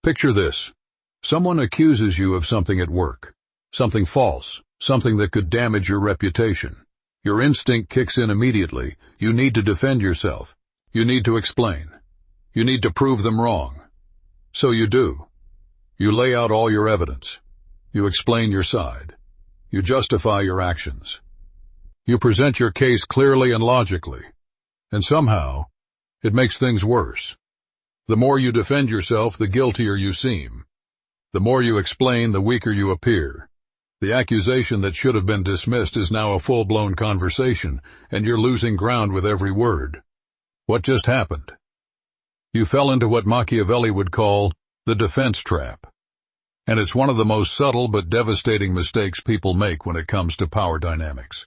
Picture this. Someone accuses you of something at work, something false, something that could damage your reputation. Your instinct kicks in immediately. You need to defend yourself. You need to explain. You need to prove them wrong. So you do. You lay out all your evidence. You explain your side. You justify your actions. You present your case clearly and logically. And somehow, it makes things worse. The more you defend yourself, the guiltier you seem. The more you explain, the weaker you appear. The accusation that should have been dismissed is now a full-blown conversation, and you're losing ground with every word. What just happened? You fell into what Machiavelli would call the defense trap. And it's one of the most subtle but devastating mistakes people make when it comes to power dynamics.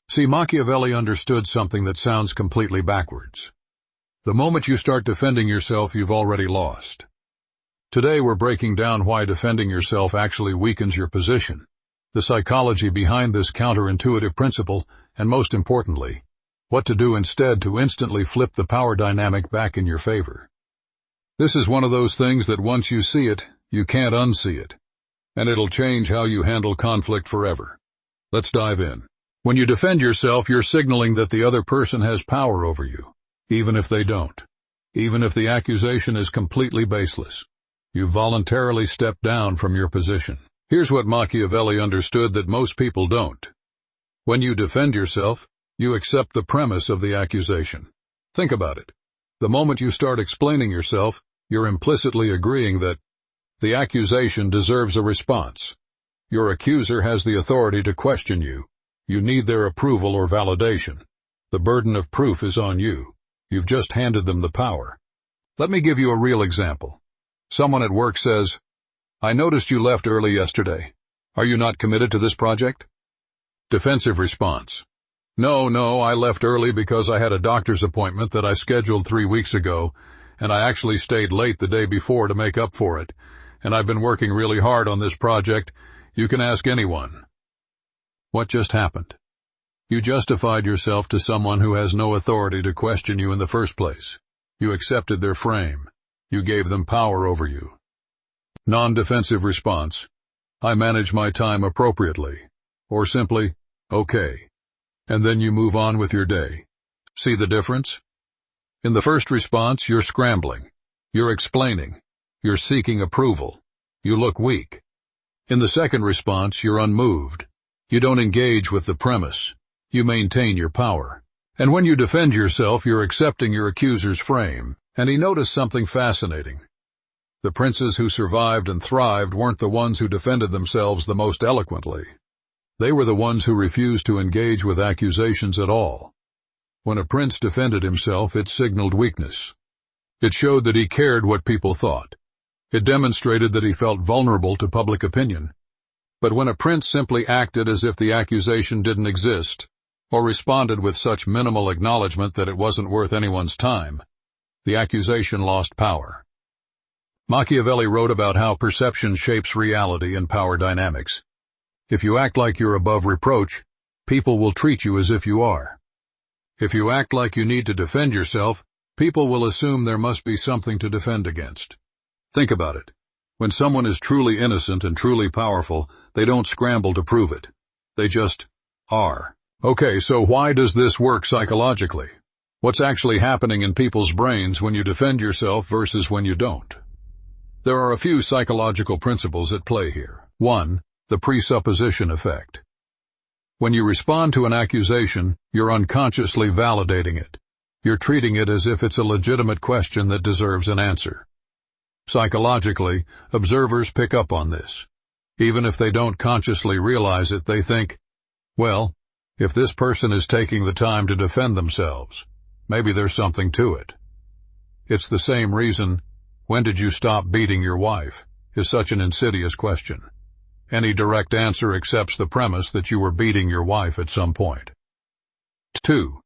See, Machiavelli understood something that sounds completely backwards. The moment you start defending yourself, you've already lost. Today we're breaking down why defending yourself actually weakens your position, the psychology behind this counterintuitive principle, and most importantly, what to do instead to instantly flip the power dynamic back in your favor. This is one of those things that once you see it, you can't unsee it, and it'll change how you handle conflict forever. Let's dive in. When you defend yourself, you're signaling that the other person has power over you, even if they don't, even if the accusation is completely baseless. You voluntarily step down from your position. Here's what Machiavelli understood that most people don't. When you defend yourself, you accept the premise of the accusation. Think about it. The moment you start explaining yourself, you're implicitly agreeing that the accusation deserves a response. Your accuser has the authority to question you. You need their approval or validation. The burden of proof is on you. You've just handed them the power. Let me give you a real example. Someone at work says, "I noticed you left early yesterday. Are you not committed to this project?" Defensive response. No, I left early because I had a doctor's appointment that I scheduled 3 weeks ago, and I actually stayed late the day before to make up for it, and I've been working really hard on this project. You can ask anyone. What just happened? You justified yourself to someone who has no authority to question you in the first place. You accepted their frame. You gave them power over you. Non-defensive response. I manage my time appropriately. Or simply, okay. And then you move on with your day. See the difference? In the first response, you're scrambling. You're explaining. You're seeking approval. You look weak. In the second response, you're unmoved. You don't engage with the premise. You maintain your power. And when you defend yourself, you're accepting your accuser's frame. And he noticed something fascinating. The princes who survived and thrived weren't the ones who defended themselves the most eloquently. They were the ones who refused to engage with accusations at all. When a prince defended himself, it signaled weakness. It showed that he cared what people thought. It demonstrated that he felt vulnerable to public opinion. But when a prince simply acted as if the accusation didn't exist, or responded with such minimal acknowledgement that it wasn't worth anyone's time, the accusation lost power. Machiavelli wrote about how perception shapes reality and power dynamics. If you act like you're above reproach, people will treat you as if you are. If you act like you need to defend yourself, people will assume there must be something to defend against. Think about it. When someone is truly innocent and truly powerful, they don't scramble to prove it. They just are. Okay, so why does this work psychologically? What's actually happening in people's brains when you defend yourself versus when you don't? There are a few psychological principles at play here. 1. The presupposition effect. When you respond to an accusation, you're unconsciously validating it. You're treating it as if it's a legitimate question that deserves an answer. Psychologically, observers pick up on this. Even if they don't consciously realize it, they think, well, if this person is taking the time to defend themselves, maybe there's something to it. It's the same reason, when did you stop beating your wife, is such an insidious question. Any direct answer accepts the premise that you were beating your wife at some point. 2.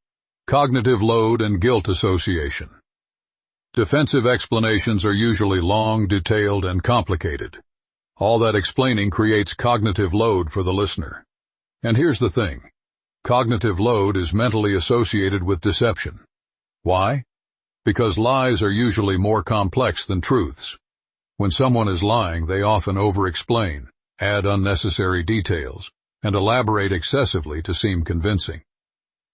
Cognitive load and guilt association. Defensive explanations are usually long, detailed, and complicated. All that explaining creates cognitive load for the listener. And here's the thing. Cognitive load is mentally associated with deception. Why? Because lies are usually more complex than truths. When someone is lying, they often over-explain, add unnecessary details, and elaborate excessively to seem convincing.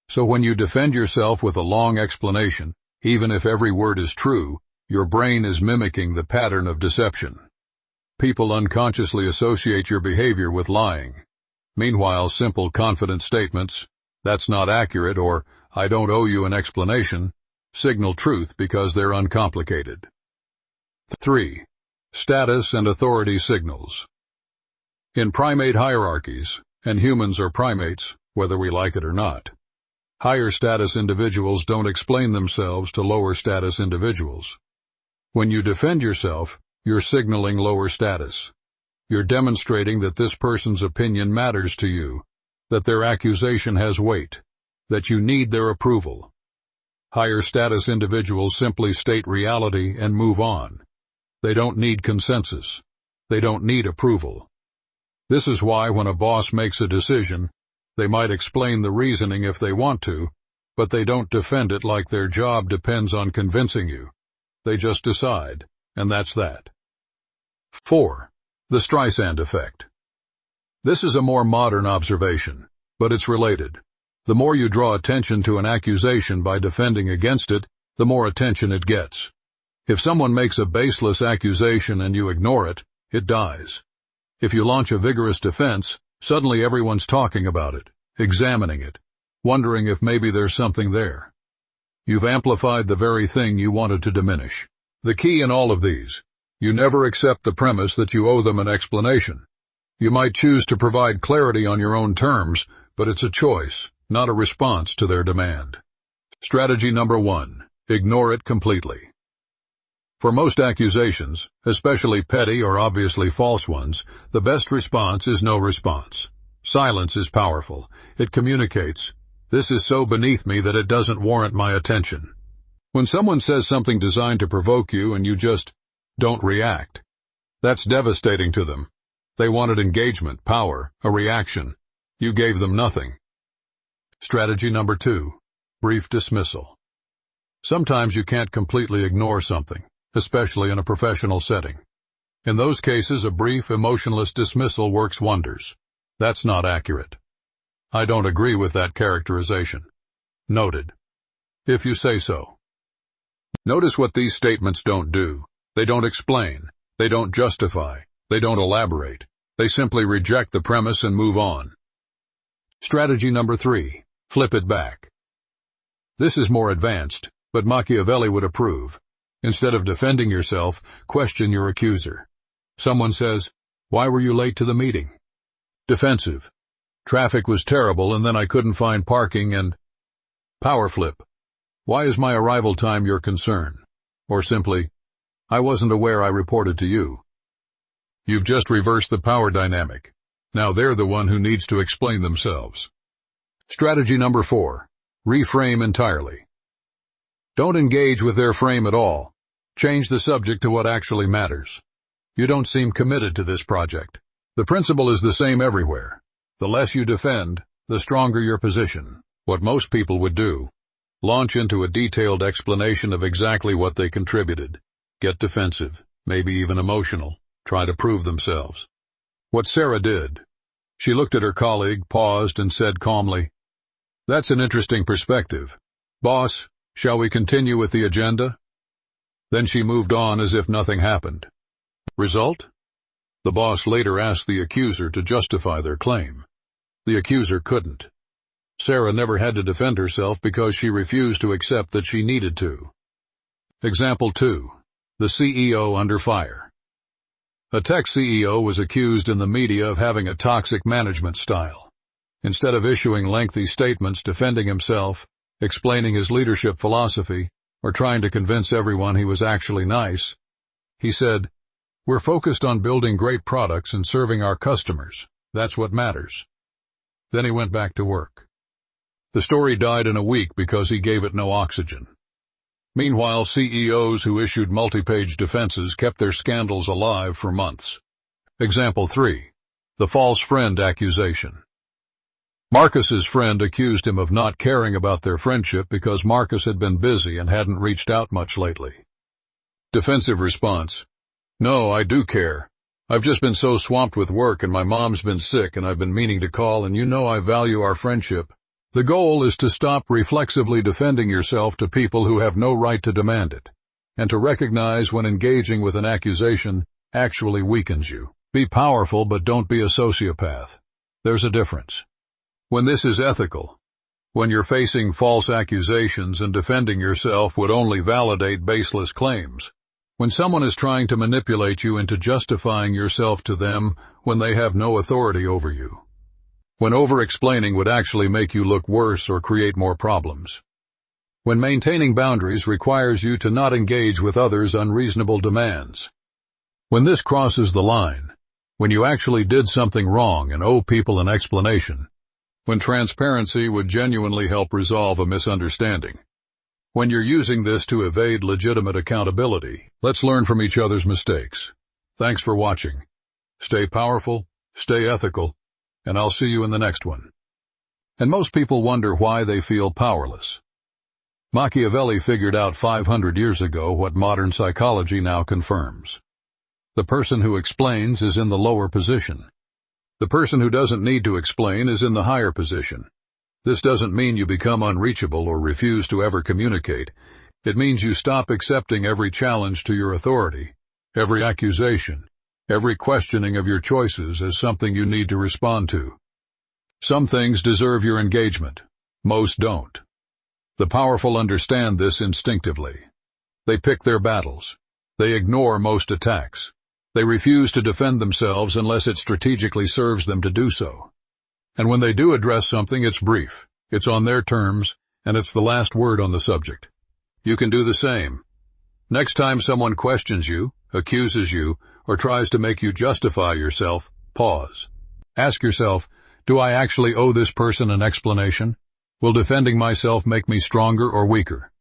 So when you defend yourself with a long explanation, even if every word is true, your brain is mimicking the pattern of deception. People unconsciously associate your behavior with lying. Meanwhile, simple, confident statements, "That's not accurate," or "I don't owe you an explanation," signal truth because they're uncomplicated. 3. Status and authority signals. In primate hierarchies, and humans are primates, whether we like it or not, higher status individuals don't explain themselves to lower status individuals. When you defend yourself, you're signaling lower status. You're demonstrating that this person's opinion matters to you, that their accusation has weight, that you need their approval. Higher status individuals simply state reality and move on. They don't need consensus. They don't need approval. This is why when a boss makes a decision, they might explain the reasoning if they want to, but they don't defend it like their job depends on convincing you. They just decide, and that's that. 4. The Streisand effect. This is a more modern observation, but it's related. The more you draw attention to an accusation by defending against it, the more attention it gets. If someone makes a baseless accusation and you ignore it, it dies. If you launch a vigorous defense, suddenly everyone's talking about it, examining it, wondering if maybe there's something there. You've amplified the very thing you wanted to diminish. The key in all of these: you never accept the premise that you owe them an explanation. You might choose to provide clarity on your own terms, but it's a choice, not a response to their demand. Strategy number 1. Ignore it completely. For most accusations, especially petty or obviously false ones, the best response is no response. Silence is powerful. It communicates, "This is so beneath me that it doesn't warrant my attention." When someone says something designed to provoke you and you just don't react, that's devastating to them. They wanted engagement, power, a reaction. You gave them nothing. Strategy number 2. Brief dismissal. Sometimes you can't completely ignore something, especially in a professional setting. In those cases, a brief, emotionless dismissal works wonders. That's not accurate. I don't agree with that characterization. Noted. If you say so. Notice what these statements don't do. They don't explain. They don't justify. They don't elaborate. They simply reject the premise and move on. Strategy number 3. Flip it back. This is more advanced, but Machiavelli would approve. Instead of defending yourself, question your accuser. Someone says, "Why were you late to the meeting?" Defensive. "Traffic was terrible and then I couldn't find parking and—" Power flip. "Why is my arrival time your concern?" Or simply, "I wasn't aware I reported to you." You've just reversed the power dynamic. Now they're the one who needs to explain themselves. Strategy number 4. Reframe entirely. Don't engage with their frame at all. Change the subject to what actually matters. You don't seem committed to this project. The principle is the same everywhere. The less you defend, the stronger your position. What most people would do: launch into a detailed explanation of exactly what they contributed. Get defensive, maybe even emotional. Try to prove themselves. What Sarah did. She looked at her colleague, paused, and said calmly, "That's an interesting perspective. Boss, shall we continue with the agenda?" Then she moved on as if nothing happened. Result? The boss later asked the accuser to justify their claim. The accuser couldn't. Sarah never had to defend herself because she refused to accept that she needed to. Example 2. The CEO under fire. A tech CEO was accused in the media of having a toxic management style. Instead of issuing lengthy statements defending himself, explaining his leadership philosophy, or trying to convince everyone he was actually nice, he said, "We're focused on building great products and serving our customers. That's what matters." Then he went back to work. The story died in a week because he gave it no oxygen. Meanwhile, CEOs who issued multi-page defenses kept their scandals alive for months. Example 3. The false friend accusation. Marcus's friend accused him of not caring about their friendship because Marcus had been busy and hadn't reached out much lately. Defensive response. No, I do care. I've just been so swamped with work and my mom's been sick and I've been meaning to call and you know I value our friendship. The goal is to stop reflexively defending yourself to people who have no right to demand it, and to recognize when engaging with an accusation actually weakens you. Be powerful, but don't be a sociopath. There's a difference. When this is ethical, when you're facing false accusations and defending yourself would only validate baseless claims. When someone is trying to manipulate you into justifying yourself to them when they have no authority over you. When over-explaining would actually make you look worse or create more problems. When maintaining boundaries requires you to not engage with others' unreasonable demands. When this crosses the line, when you actually did something wrong and owe people an explanation. When transparency would genuinely help resolve a misunderstanding. When you're using this to evade legitimate accountability. Let's learn from each other's mistakes. Thanks for watching. Stay powerful, stay ethical, and I'll see you in the next one. And most people wonder why they feel powerless. Machiavelli figured out 500 years ago what modern psychology now confirms. The person who explains is in the lower position. The person who doesn't need to explain is in the higher position. This doesn't mean you become unreachable or refuse to ever communicate. It means you stop accepting every challenge to your authority, every accusation, every questioning of your choices as something you need to respond to. Some things deserve your engagement. Most don't. The powerful understand this instinctively. They pick their battles. They ignore most attacks. They refuse to defend themselves unless it strategically serves them to do so. And when they do address something, it's brief, it's on their terms, and it's the last word on the subject. You can do the same. Next time someone questions you, accuses you, or tries to make you justify yourself, pause. Ask yourself, do I actually owe this person an explanation? Will defending myself make me stronger or weaker?